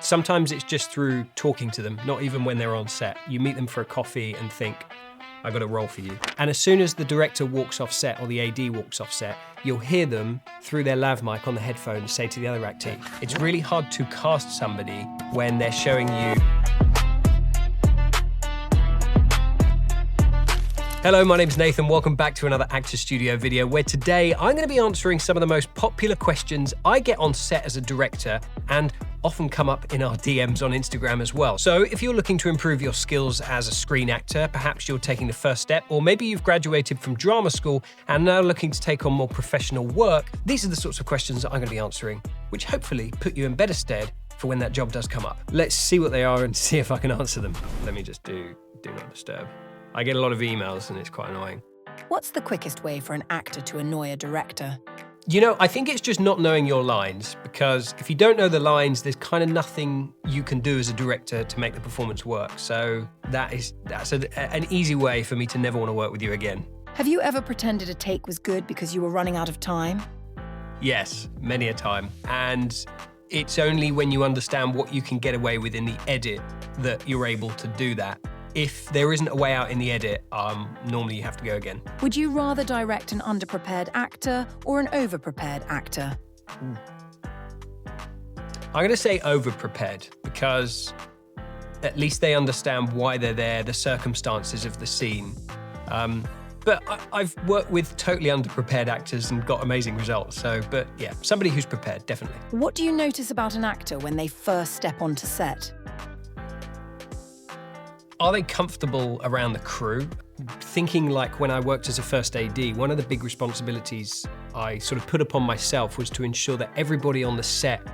Sometimes it's just through talking to them, not even when they're on set. You meet them for a coffee and think, I got a role for you. And as soon as the director walks off set or the AD walks off set, you'll hear them through their lav mic on the headphones say to the other actor, it's really hard to cast somebody when they're showing you. Hello, my name's Nathan. Welcome back to another Actor Studio video where today I'm going to be answering some of the most popular questions I get on set as a director and often come up in our DMs on Instagram as well. So if you're looking to improve your skills as a screen actor, perhaps you're taking the first step, or maybe you've graduated from drama school and now looking to take on more professional work, these are the sorts of questions that I'm going to be answering, which hopefully put you in better stead for when that job does come up. Let's see what they are and see if I can answer them. Let me just do not disturb. I get a lot of emails and it's quite annoying. What's the quickest way for an actor to annoy a director? You know, I think it's just not knowing your lines, because if you don't know the lines, there's kind of nothing you can do as a director to make the performance work. So that's an easy way for me to never want to work with you again. Have you ever pretended a take was good because you were running out of time? Yes, many a time. And it's only when you understand what you can get away with in the edit that you're able to do that. If there isn't a way out in the edit, normally you have to go again. Would you rather direct an underprepared actor or an overprepared actor? I'm going to say overprepared, because at least they understand why they're there, the circumstances of the scene. But I've worked with totally underprepared actors and got amazing results. But yeah, somebody who's prepared, definitely. What do you notice about an actor when they first step onto set? Are they comfortable around the crew? Thinking like when I worked as a first AD, one of the big responsibilities I sort of put upon myself was to ensure that everybody on the set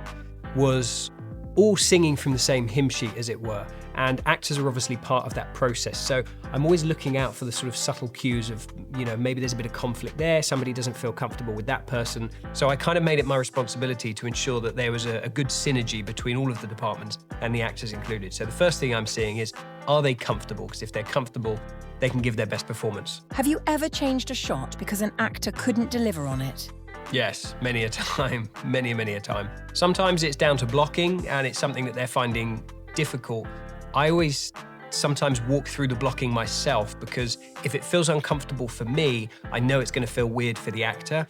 was all singing from the same hymn sheet, as it were. And actors are obviously part of that process. So I'm always looking out for the sort of subtle cues of, you know, maybe there's a bit of conflict there, somebody doesn't feel comfortable with that person. So I kind of made it my responsibility to ensure that there was a good synergy between all of the departments and the actors included. So the first thing I'm seeing is, are they comfortable? Because if they're comfortable, they can give their best performance. Have you ever changed a shot because an actor couldn't deliver on it? Yes, many a time, many a time. Sometimes it's down to blocking and it's something that they're finding difficult. I always sometimes walk through the blocking myself, because if it feels uncomfortable for me, I know it's going to feel weird for the actor.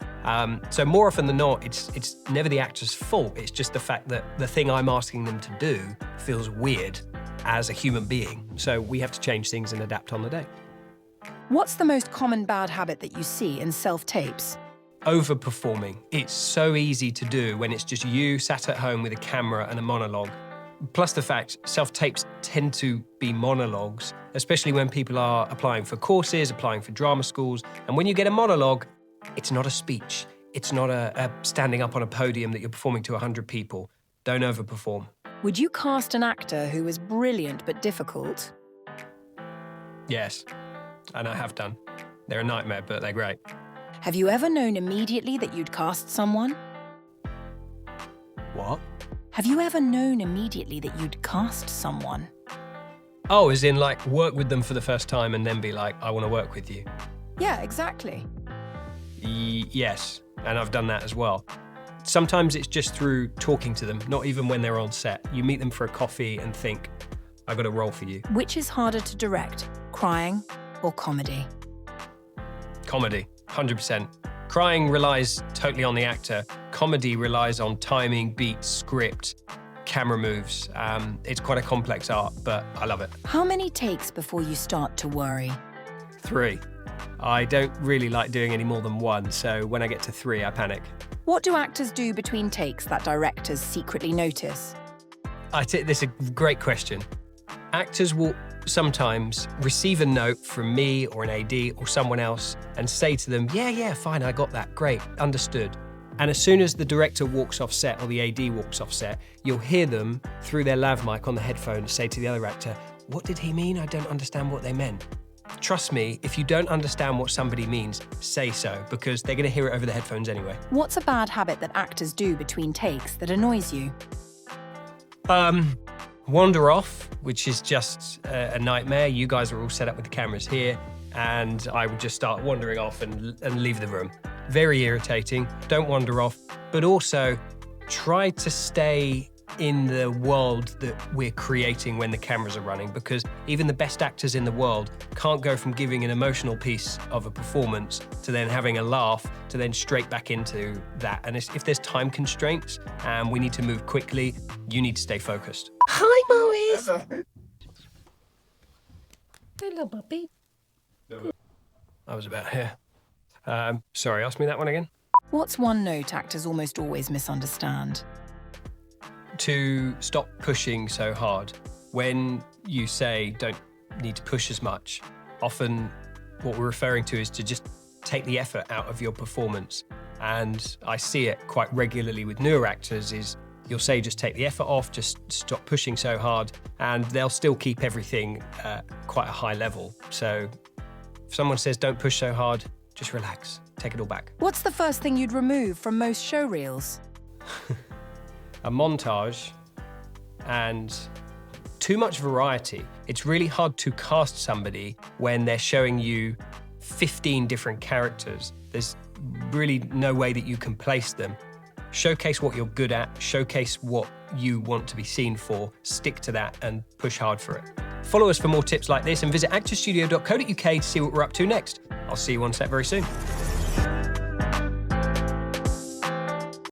So more often than not, it's never the actor's fault. It's just the fact that the thing I'm asking them to do feels weird as a human being. So we have to change things and adapt on the day. What's the most common bad habit that you see in self-tapes? Overperforming. It's so easy to do when it's just you sat at home with a camera and a monologue. Plus the fact self-tapes tend to be monologues, especially when people are applying for courses, applying for drama schools. And when you get a monologue, it's not a speech. It's not a standing up on a podium that you're performing to 100 people. Don't overperform. Would you cast an actor who was brilliant but difficult? Yes, and I have done. They're a nightmare, but they're great. Have you ever known immediately that you'd cast someone? What? Have you ever known immediately that you'd cast someone? Oh, as in like work with them for the first time and then be like, I want to work with you? Yeah, exactly. Yes, and I've done that as well. Sometimes it's just through talking to them, not even when they're on set. You meet them for a coffee and think, I got a role for you. Which is harder to direct, crying or comedy? Comedy, 100%. Crying relies totally on the actor. Comedy relies on timing, beats, script, camera moves. It's quite a complex art, but I love it. How many takes before you start to worry? 3. I don't really like doing any more than 1, so when I get to 3, I panic. What do actors do between takes that directors secretly notice? This is a great question. Actors will sometimes receive a note from me or an AD or someone else and say to them, yeah, fine, I got that, great, understood. And as soon as the director walks off set or the AD walks off set, you'll hear them through their lav mic on the headphones say to the other actor, what did he mean? I don't understand what they meant. Trust me, if you don't understand what somebody means, say so, because they're going to hear it over the headphones anyway. What's a bad habit that actors do between takes that annoys you? Wander off, which is just a nightmare. You guys are all set up with the cameras here, and I would just start wandering off and leave the room. Very irritating. Don't wander off, but also try to stay in the world that we're creating when the cameras are running, because even the best actors in the world can't go from giving an emotional piece of a performance to then having a laugh to then straight back into that. And if there's time constraints and we need to move quickly, you need to stay focused. Hi, Maurice. Hello, puppy. I was about here. Sorry, ask me that one again. What's one note actors almost always misunderstand? To stop pushing so hard. When you say don't need to push as much, often what we're referring to is to just take the effort out of your performance. And I see it quite regularly with newer actors is you'll say just take the effort off, just stop pushing so hard, and they'll still keep everything at quite a high level. So if someone says don't push so hard, just relax, take it all back. What's the first thing you'd remove from most show reels? A montage and too much variety. It's really hard to cast somebody when they're showing you 15 different characters. There's really no way that you can place them. Showcase what you're good at, showcase what you want to be seen for, stick to that and push hard for it. Follow us for more tips like this and visit actorstudio.co.uk to see what we're up to next. I'll see you on set very soon.